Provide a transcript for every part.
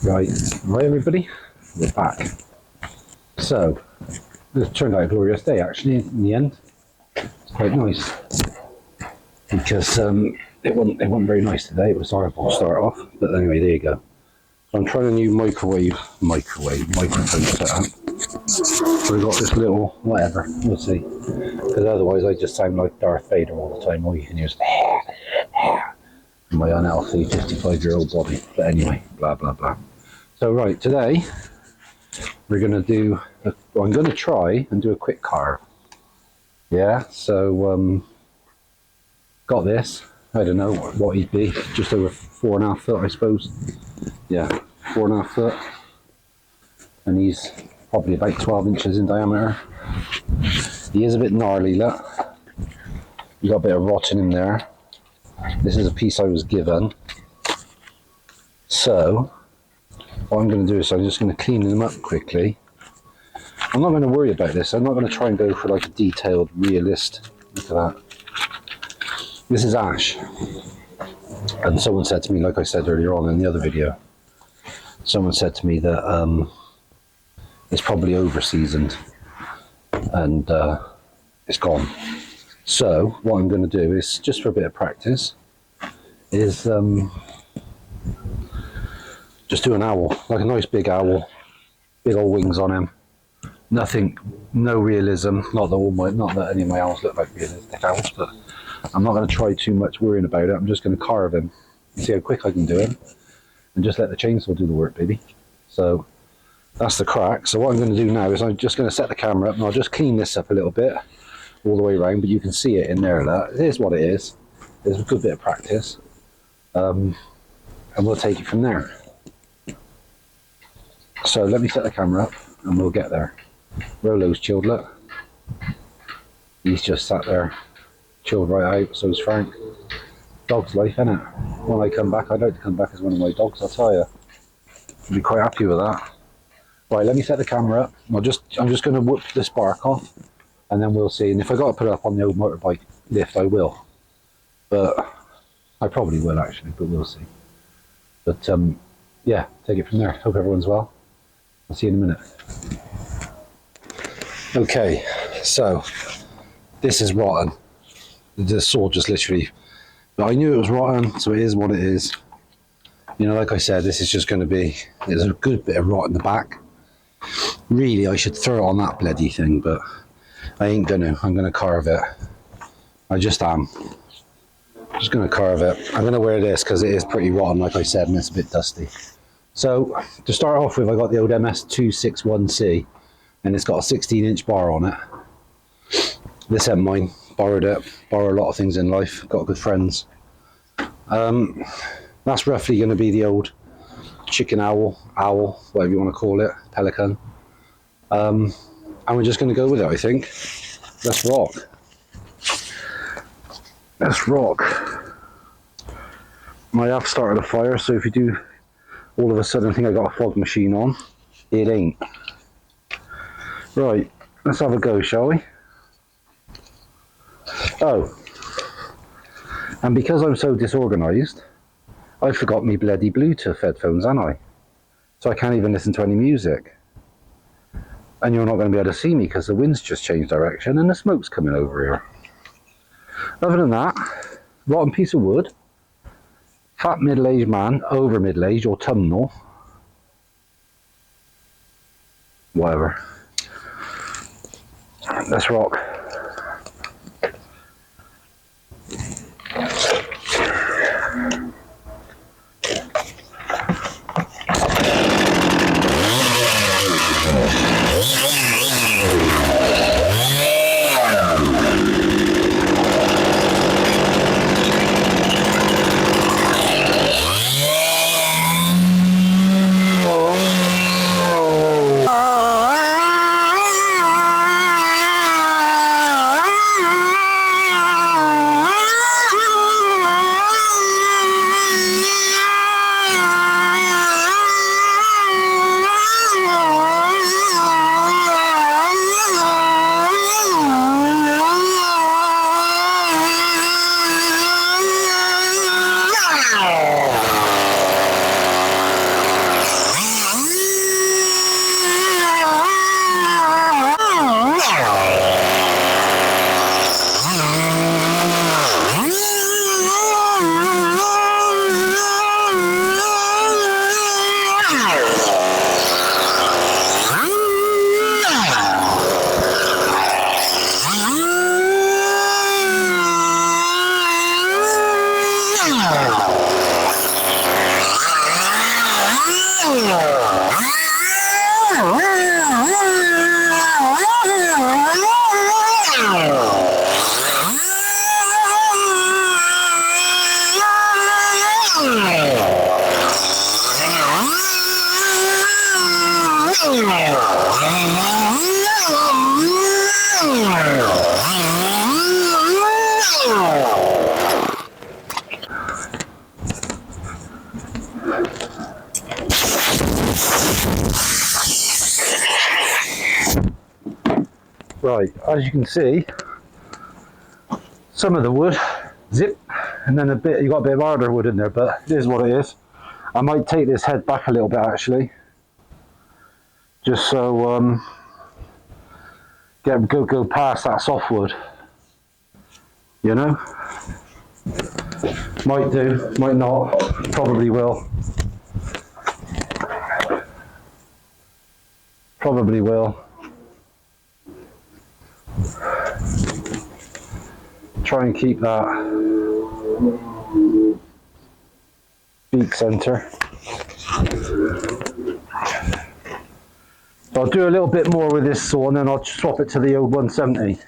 Right, everybody, we're back. So, this turned out a glorious day actually in the end. It's quite nice because it wasn't very nice today. It was horrible to start off, but anyway, there you go. So I'm trying a new microphone setup. So we got this little whatever. We'll see. Because otherwise, I just sound like Darth Vader all the time. All you can hear is my unhealthy 55-year-old body. But anyway, blah blah blah. So right, today we're going to do, I'm going to try and do a quick carve. Yeah, so got this. I don't know what he'd be, just over 4.5 foot, I suppose. Yeah, 4.5 foot. And he's probably about 12 inches in diameter. He is a bit gnarly, look. You got a bit of rot in him there. This is a piece I was given. So, what I'm going to do is I'm just going to clean them up quickly. I'm not going to worry about this. I'm not going to try and go for like a detailed realist. Look at that. This is ash. And someone said to me, like I said earlier on in the other video, someone said to me that it's probably over seasoned and it's gone. So what I'm going to do is, just for a bit of practice, is just do an owl, like a nice big owl, big old wings on him. Nothing, no realism. Not that any of my owls look like realistic owls, but I'm not going to try too much worrying about it. I'm just going to carve him, see how quick I can do him, and just let the chainsaw do the work, baby. So that's the crack. So what I'm going to do now is I'm just going to set the camera up, and I'll just clean this up a little bit all the way around, but you can see it in there. That it is what it is. There's a good bit of practice, and we'll take it from there. So let me set the camera up and we'll get there. Rolo's chilled, look. He's just sat there, chilled right out, so is Frank. Dog's life, innit? When I come back, I'd like to come back as one of my dogs, I'll tell you. I'd be quite happy with that. Right, let me set the camera up. I'm just going to whoop the spark off, and then we'll see. And if I got to put it up on the old motorbike lift, I will. But I probably will actually, but we'll see. But yeah, take it from there. Hope everyone's well. I'll see you in a minute. Okay, so this is rotten. The saw just literally, but I knew it was rotten, so it is what it is. You know, like I said, this is just going to be, there's a good bit of rot in the back. Really, I should throw it on that bloody thing, but I ain't gonna. I'm gonna carve it. I just am. Just gonna carve it. I'm gonna wear this because it is pretty rotten, like I said, and it's a bit dusty. So to start off with, I got the old MS261C, and it's got a 16-inch bar on it. This ain't mine. Borrowed it. Borrow a lot of things in life. Got good friends. That's roughly going to be the old chicken owl, whatever you want to call it, pelican. And we're just going to go with it, I think. Let's rock. Let's rock. I have started a fire, so if you do all of a sudden think I got a fog machine on, it ain't. Right, let's have a go, shall we? Oh, and because I'm so disorganised, I forgot me bloody Bluetooth headphones, haven't I? So I can't even listen to any music. And you're not going to be able to see me because the wind's just changed direction and the smoke's coming over here. Other than that, rotten piece of wood, fat middle-aged man, over middle-aged or terminal, whatever. Let's rock. Right, as you can see, some of the wood, zip, and then you got a bit of harder wood in there, but it is what it is. I might take this head back a little bit actually, just so go past that softwood, you know. Might do, might not, probably will. Probably will. Try and keep that beak center. So I'll do a little bit more with this saw and then I'll swap it to the old 170.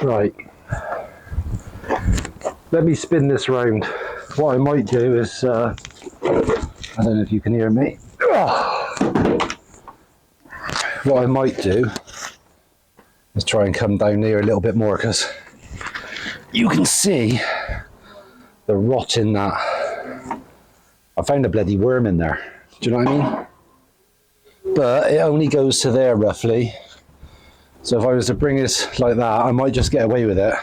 Right, let me spin this round. What I might do is, I don't know if you can hear me. What I might do is try and come down here a little bit more, because you can see the rot in that. I found a bloody worm in there. Do you know what I mean? But it only goes to there roughly. So if I was to bring it like that, I might just get away with it.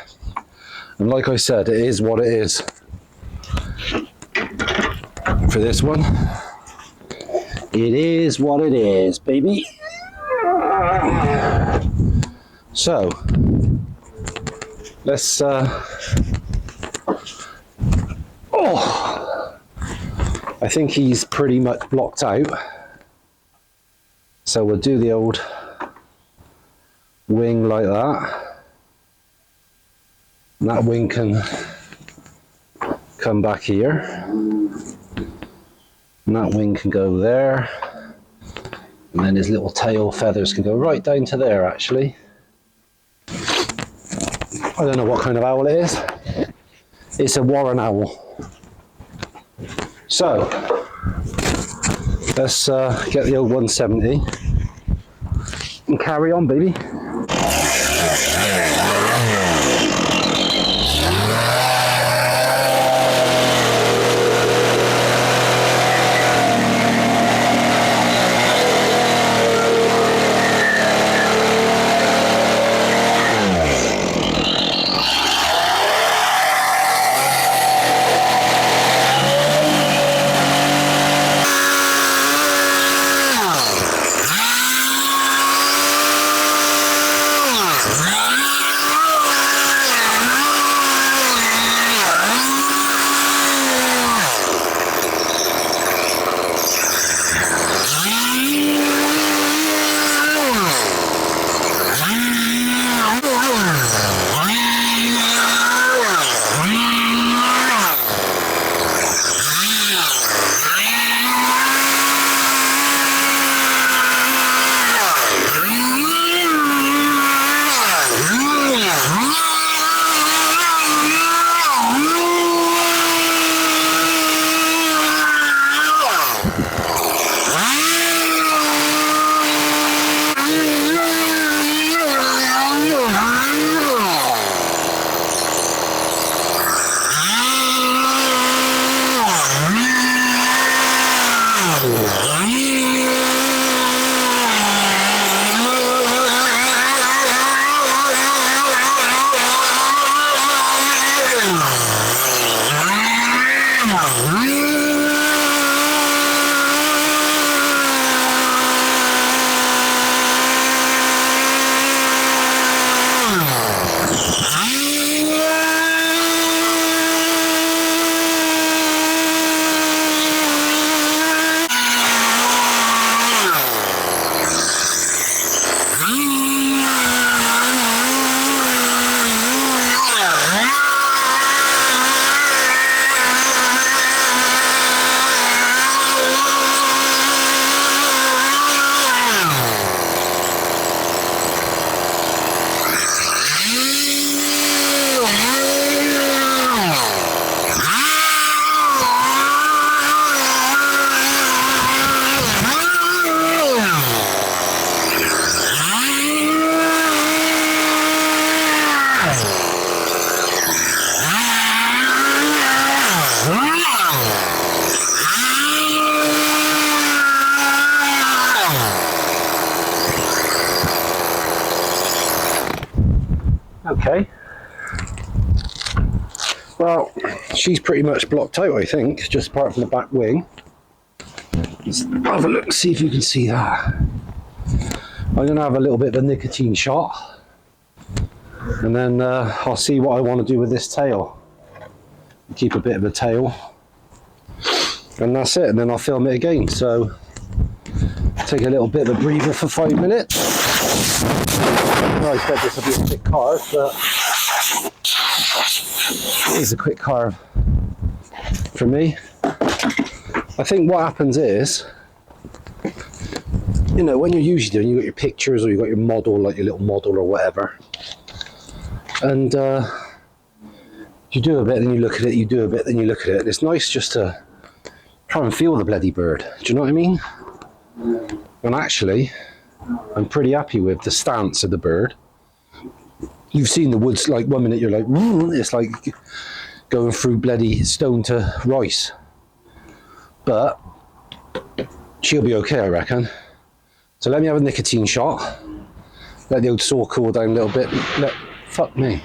And like I said, it is what it is. For this one, it is what it is, baby. So, let's, I think he's pretty much blocked out. So we'll do the old wing like that. And that wing can come back here. And that wing can go there. And then his little tail feathers can go right down to there actually. I don't know what kind of owl it is. It's a Warren owl. So, let's get the old 170 and carry on, baby. Okay. Well, she's pretty much blocked out, I think, just apart from the back wing. Let's have a look and see if you can see that. I'm going to have a little bit of a nicotine shot, and then I'll see what I want to do with this tail. Keep a bit of a tail, and that's it, and then I'll film it again. So take a little bit of a breather for 5 minutes. Well, I said this will be a quick carve, but it is a quick carve for me. I think what happens is, you know, when you're usually doing, you got your pictures or you got your model, like your little model or whatever, and you do a bit, then you look at it, you do a bit, then you look at it, and it's nice just to try and feel the bloody bird. Do you know what I mean? And actually, I'm pretty happy with the stance of the bird. You've seen the woods, like 1 minute you're like, it's like going through bloody stone to rice. But she'll be okay, I reckon. So let me have a nicotine shot. Let the old saw cool down a little bit. Fuck me. I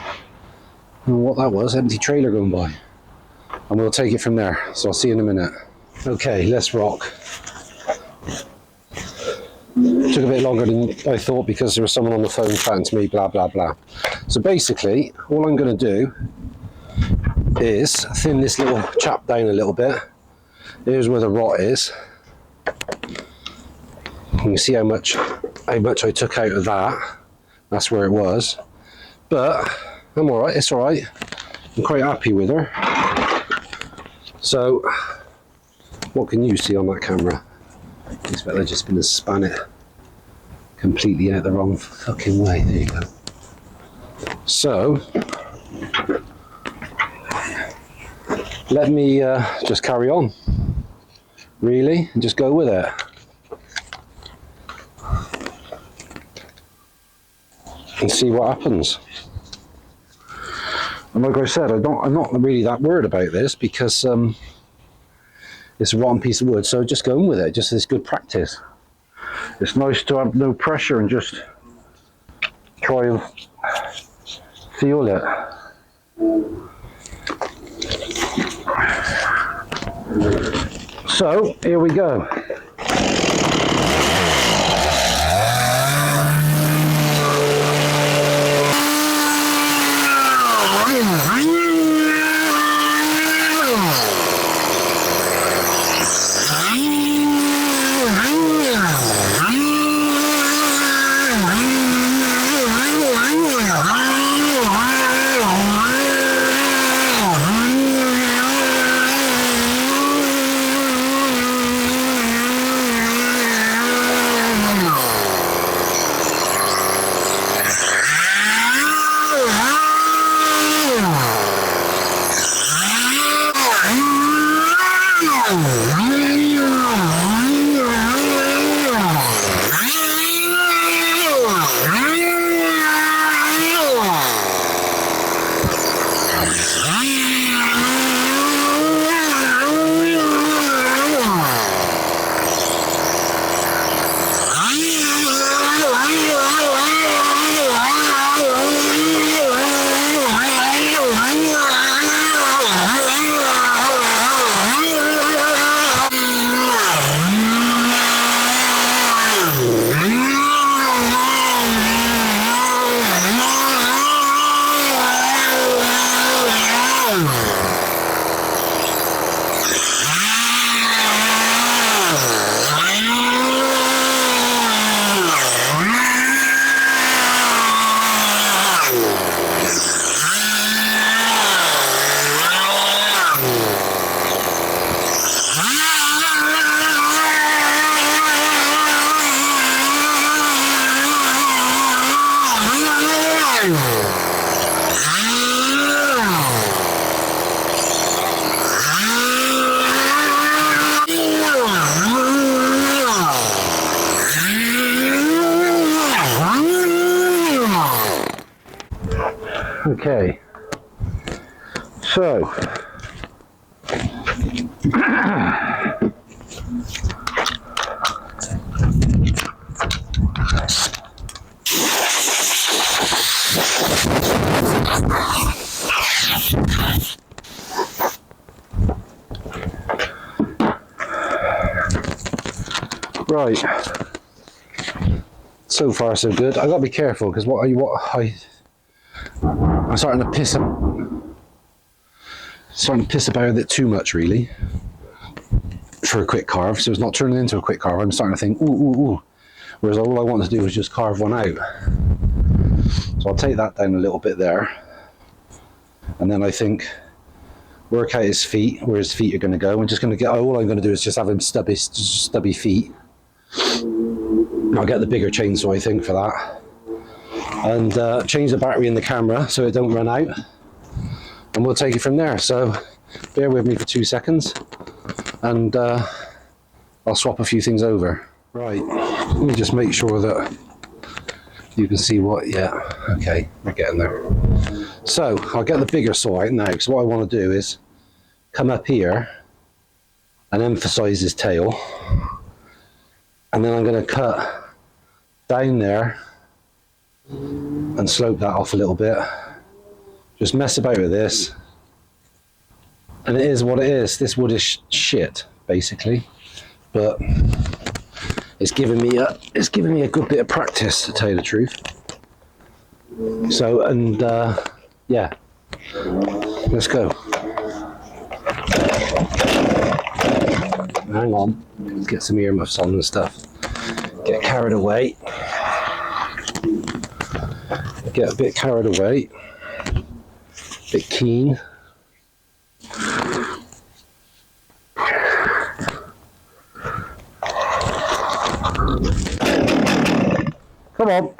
don't know what that was, empty trailer going by. And we'll take it from there. So I'll see you in a minute. Okay, let's rock. Took a bit longer than I thought because there was someone on the phone chatting to me, blah, blah, blah. So basically, all I'm going to do is thin this little chap down a little bit. Here's where the rot is. You can see how much I took out of that. That's where it was. But I'm alright, it's alright. I'm quite happy with her. So, what can you see on that camera? I expect I've just been to span it completely out the wrong fucking way. There you go. So, let me just carry on, really, and just go with it. And see what happens. And like I said, I'm not really that worried about this because it's a rotten piece of wood, so just go on with it, just as good practice. It's nice to have no pressure and just try and feel it. So, here we go. Okay. So. Right. So far so good. I gotta be careful because I'm starting to piss about it too much really for a quick carve. So it's not turning into a quick carve. I'm starting to think ooh. Whereas all I want to do is just carve one out. So I'll take that down a little bit there. And then I think work out his feet, where his feet are going to go. I'm just going to get, all I'm going to do is just have him stubby feet. I'll get the bigger chainsaw, I think, for that. And change the battery in the camera so it don't run out. And we'll take it from there. So bear with me for 2 seconds. And I'll swap a few things over. Right, let me just make sure that you can see what, yeah, okay, we're getting there. So I'll get the bigger saw out now, because what I want to do is come up here and emphasize his tail. And then I'm going to cut down there and slope that off a little bit. Just mess about with this. And it is what it is. This wood is shit, basically. But it's giving me a good bit of practice, to tell you the truth. So, and yeah, let's go. Hang on, let's get some earmuffs on and stuff. Get carried away. Get a bit carried away. A bit keen. Come on.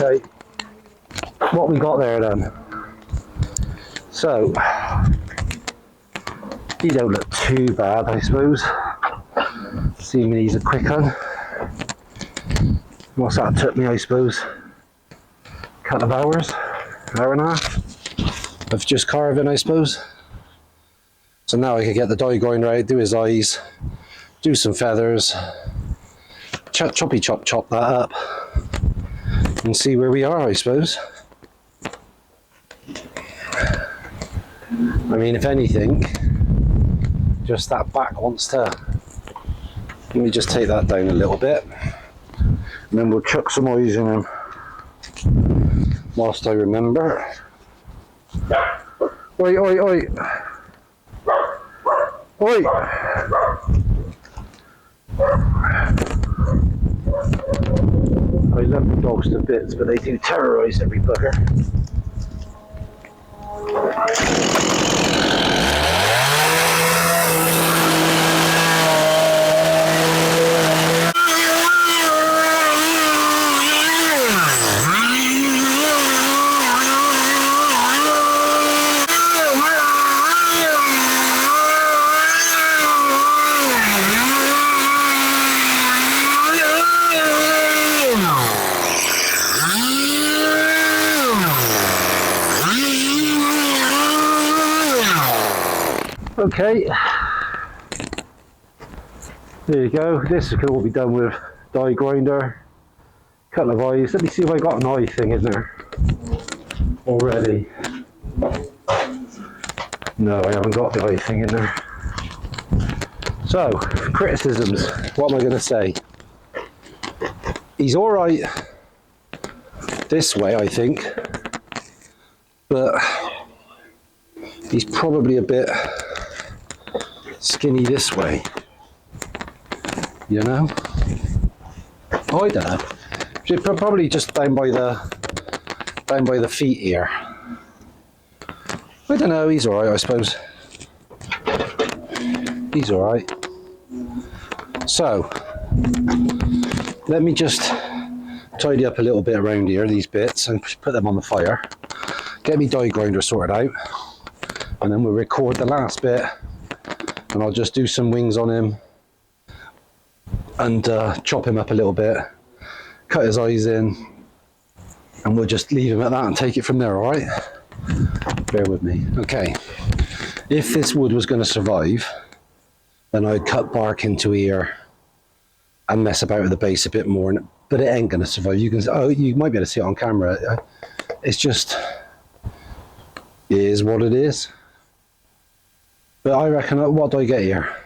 Okay, what we got there then? So, he don't look too bad, I suppose. Seeming he's a quick one. What's that took me, I suppose? A couple of hours, hour and a half of just carving, I suppose. So now I could get the die grinder out, do his eyes, do some feathers, choppy chop that up, and see where we are, I suppose. I mean, if anything, just that back wants to. Let me just take that down a little bit, and then we'll chuck some eyes in him whilst I remember. Oi, oi, oi! Oi! I love the dogs to bits, but they do terrorise every bugger. Okay, there you go. This can all be done with die grinder, couple of eyes. Let me see if I got an eye thing in there already. No, I haven't got the eye thing in there. So, criticisms. What am I going to say? He's all right this way, I think, but he's probably a bit skinny this way, you know? Oh, I don't know. Should probably just down by the feet here. I don't know. He's all right, I suppose. He's all right. So let me just tidy up a little bit around here, these bits, and put them on the fire. Get me die grinder sorted out, and then we'll record the last bit. And I'll just do some wings on him and chop him up a little bit, cut his eyes in, and we'll just leave him at that and take it from there, all right? Bear with me. Okay, if this wood was going to survive, then I'd cut bark into here and mess about with the base a bit more, but it ain't going to survive. You might be able to see it on camera. It's just, it is what it is. But I reckon, what do I get here?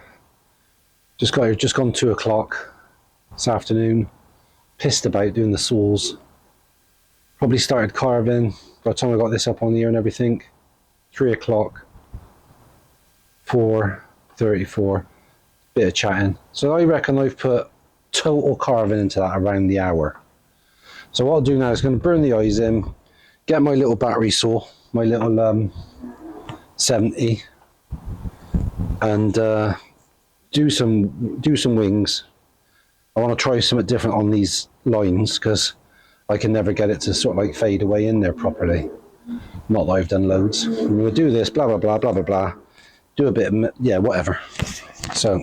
Just gone 2 o'clock this afternoon. Pissed about doing the saws. Probably started carving by the time I got this up on the air and everything. 3 o'clock. 4:34. Bit of chatting. So I reckon I've put total carving into that around the hour. So what I'll do now is going to burn the eyes in, get my little battery saw, my little 70. And do some wings. I want to try something different on these lines because I can never get it to sort of like fade away in there properly. Not that I've done loads. I'm going to do this, blah blah blah blah blah blah. Do a bit of whatever. So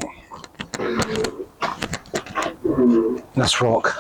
let's rock.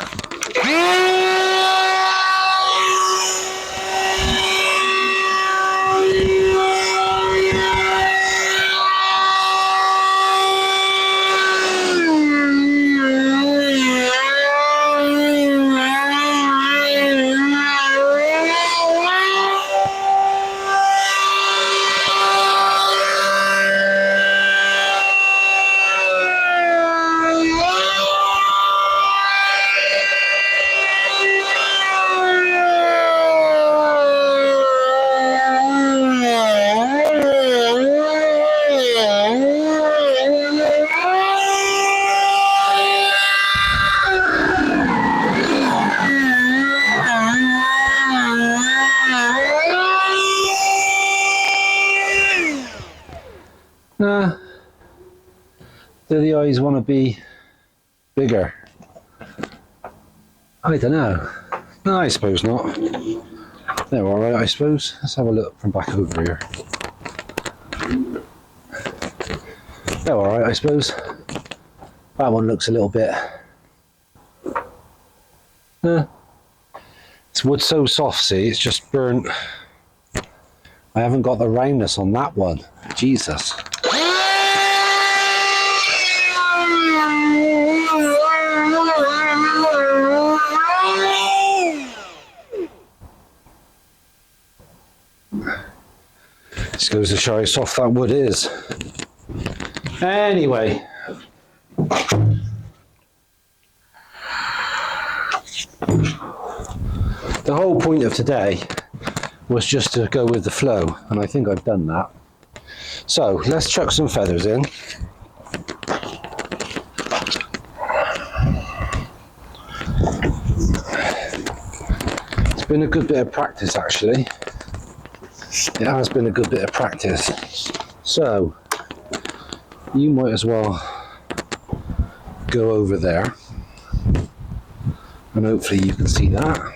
Do the eyes want to be bigger? I don't know. No, I suppose not. They're all right, I suppose. Let's have a look from back over here. They're all right, I suppose. That one looks a little bit. It's wood so soft, see, it's just burnt. I haven't got the roundness on that one. Jesus. This goes to show how soft that wood is. Anyway. The whole point of today was just to go with the flow, and I think I've done that. So let's chuck some feathers in. It's been a good bit of practice, actually. It has been a good bit of practice. So you might as well go over there, and hopefully you can see that.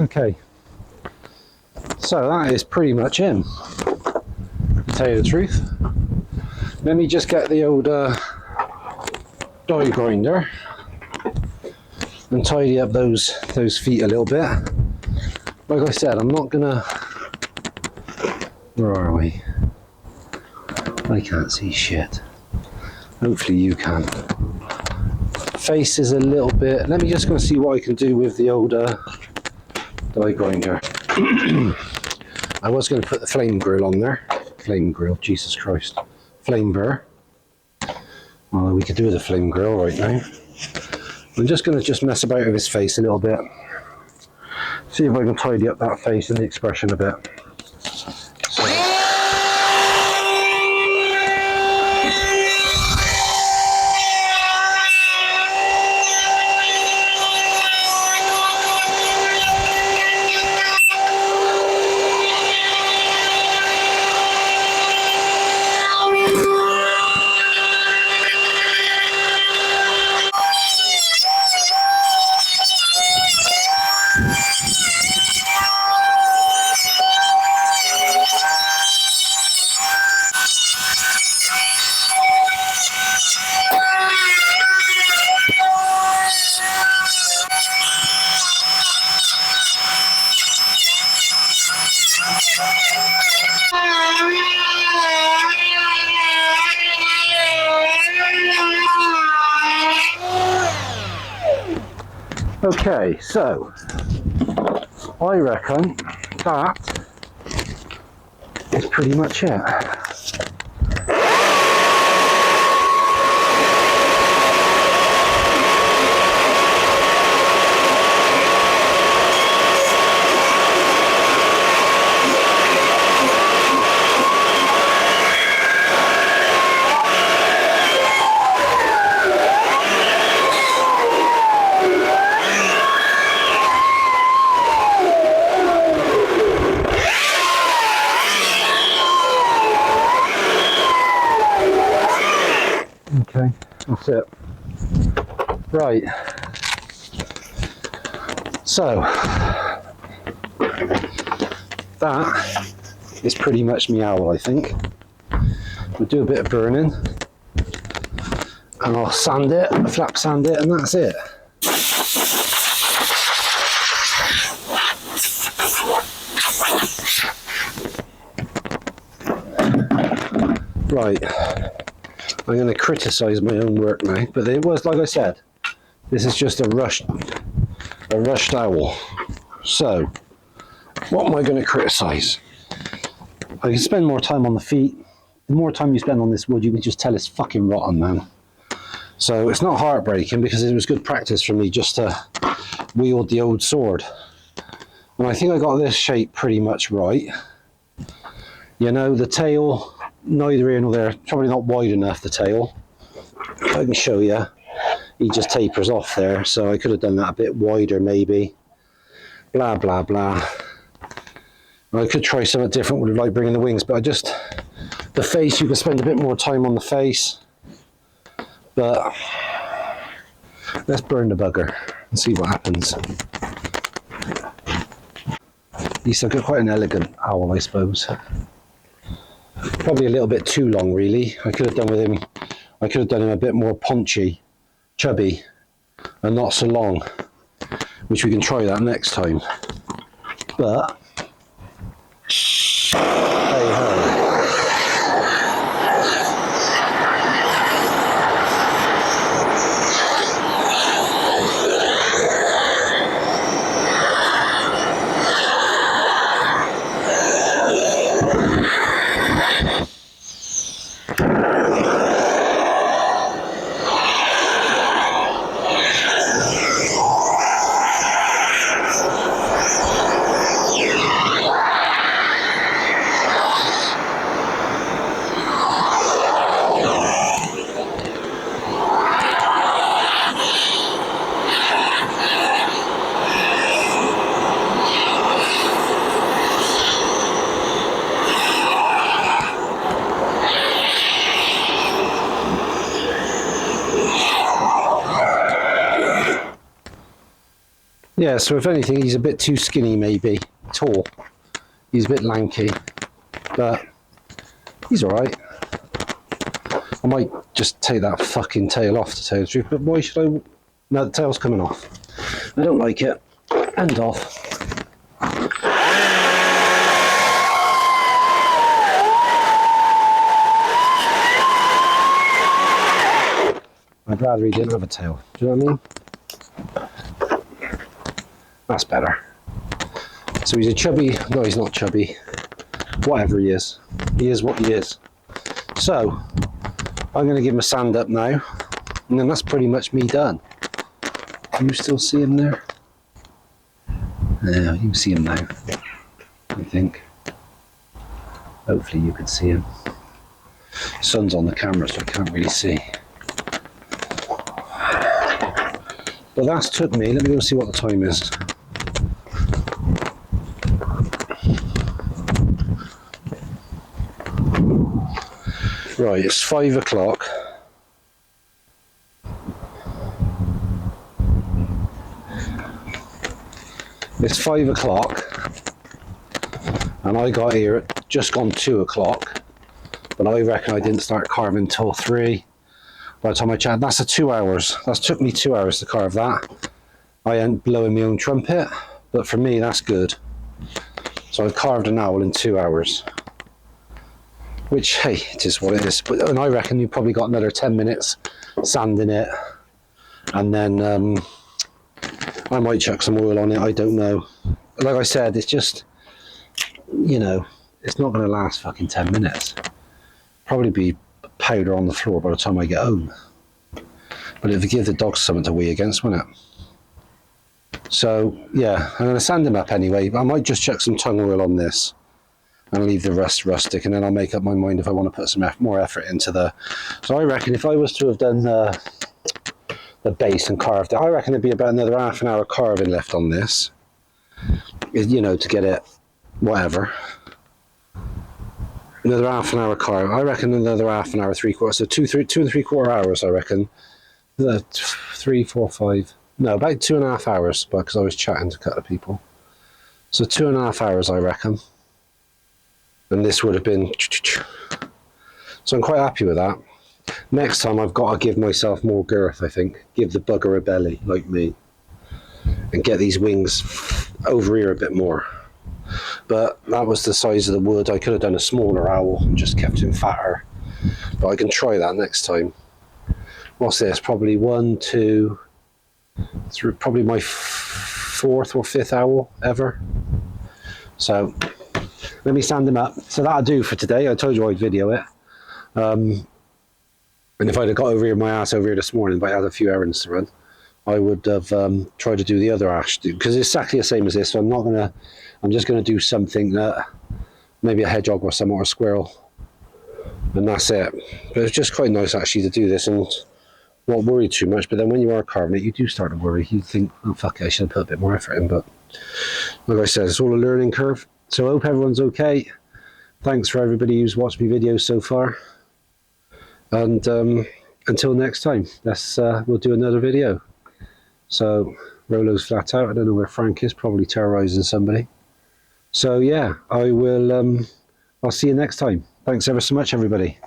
Okay, so that is pretty much in, to tell you the truth. Let me just get the old die grinder and tidy up those feet a little bit. Like I said, I'm not gonna... Where are we? I can't see shit. Hopefully you can. Face is a little bit... Let me just go and see what I can do with the old die grinder. I was going to put the flame grill on there. Flame grill, Jesus Christ. Flame burr. Well, we could do with a flame grill right now. I'm just going to mess about with his face a little bit. See if I can tidy up that face and the expression a bit. So. Okay, so I reckon that is pretty much it. Okay, that's it. Right. So that is pretty much me owl, I think. We'll do a bit of burning and I'll sand it, flap sand it, and that's it. Right. I'm going to criticise my own work now, but it was, like I said, this is just a rushed owl. So, what am I going to criticise? I can spend more time on the feet. The more time you spend on this wood, you can just tell it's fucking rotten, man. So it's not heartbreaking because it was good practice for me just to wield the old sword. And I think I got this shape pretty much right. You know, the tail, neither here nor there, probably not wide enough, the tail. I can show you. He just tapers off there, so I could have done that a bit wider maybe. Blah, blah, blah. I could try something different with like bringing the wings, but the face, you can spend a bit more time on the face. But let's burn the bugger and see what happens. He's got quite an elegant owl, I suppose. Probably a little bit too long, really. I could have done him a bit more paunchy, chubby, and not so long, which we can try that next time. But hey ho. Yeah, so if anything, he's a bit too skinny, maybe. Tall. He's a bit lanky. But he's alright. I might just take that fucking tail off, to tell you the truth. But why should I? No, the tail's coming off. I don't like it. End off. I'd rather he didn't have a tail. Do you know what I mean? That's better. So he's a chubby, no he's not chubby, whatever he is what he is. So, I'm going to give him a sand up now, and then that's pretty much me done. Can you still see him there? Yeah, you can see him now, I think. Hopefully you can see him. Sun's on the camera, so I can't really see. But that's took me, let me go see what the time is. Right, it's 5 o'clock. It's 5 o'clock, and I got here at just gone 2 o'clock, but I reckon I didn't start carving till 3. By the time I chatted, that's 2 hours. That's took me 2 hours to carve that. I ain't blowing my own trumpet, but for me that's good. So I've carved an owl in 2 hours. Which, hey, it is what it is. But, and I reckon you've probably got another 10 minutes sanding it, and then I might chuck some oil on it, I don't know. Like I said, it's just, you know, it's not going to last fucking 10 minutes. Probably be powder on the floor by the time I get home. But it'll give the dogs something to wee against, won't it? So, yeah, I'm going to sand them up anyway. I might just chuck some tongue oil on this and leave the rest rustic, and then I'll make up my mind if I want to put some more effort into the... So I reckon if I was to have done the base and carved it, I reckon there'd be about another half an hour carving left on this, you know, to get it whatever. Another half an hour carve. I reckon another half an hour, 3/4. So 2 and 3/4 hours, I reckon. 3, 4, 5. No, about 2.5 hours, because I was chatting to a couple of people. So 2.5 hours, I reckon. And this would have been... So I'm quite happy with that. Next time I've got to give myself more girth, I think. Give the bugger a belly, like me. And get these wings over here a bit more. But that was the size of the wood. I could have done a smaller owl and just kept him fatter. But I can try that next time. What's this? Probably 1, 2, 3, probably my 4th or 5th owl ever. So let me sand them up. So that'll do for today. I told you I'd video it. And if I'd have got over here, my ass over here this morning, but I had a few errands to run, I would have tried to do the other ash, because it's exactly the same as this. So I'm just going to do something that maybe a hedgehog or something, or a squirrel, and that's it. But it's just quite nice actually to do this and not worry too much. But then when you are carving it, you do start to worry. You think, oh fuck it, I should have put a bit more effort in. But like I said, it's all a learning curve. So I hope everyone's okay. Thanks for everybody who's watched my videos so far. And until next time, we'll do another video. So Rolo's flat out. I don't know where Frank is, probably terrorizing somebody. So yeah, I'll see you next time. Thanks ever so much, everybody.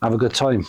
Have a good time.